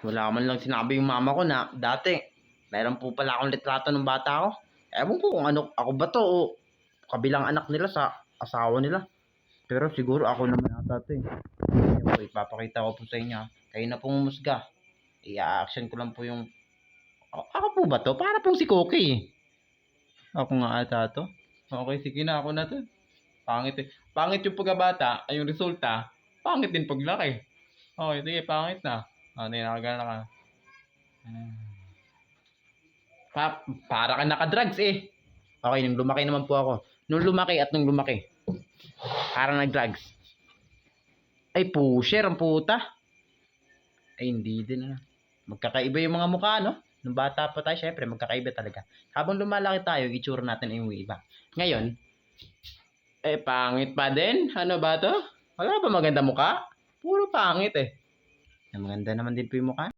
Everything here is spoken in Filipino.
Wala man lang sinabi yung mama ko na dati, meron po pala akong litrato ng bata ko. Ewan ko kung ano, ako ba to o kabilang anak nila sa asawa nila. Pero siguro ako naman ata to eh. Yan po, ipapakita ko po sa inyo. Kayo na pong umusga. I-action ko lang po yung... Ako po ba to? Para pong si Cookie eh. Ako nga ata to. Okay, sige na. Ako na to. Pangit eh. Pangit yung pagkabata. Ay yung resulta. Pangit din paglaki. Okay, sige. Pangit na. Hindi, nakagana ka. Para ka nakadrugs eh. Okay, nung lumaki naman po ako. Nung lumaki at nung lumaki. Parang nag-drugs. Ay, pusher ang puta. Ay, hindi din na. Magkakaiba yung mga mukha, no? Nung bata pa tayo, syempre, magkakaiba talaga. Habang lumalaki tayo, itsura natin ay yung iba. Ngayon, pangit pa din. Ano ba to? Wala ba maganda mukha? Puro pangit eh. Maganda naman din po yung mukha.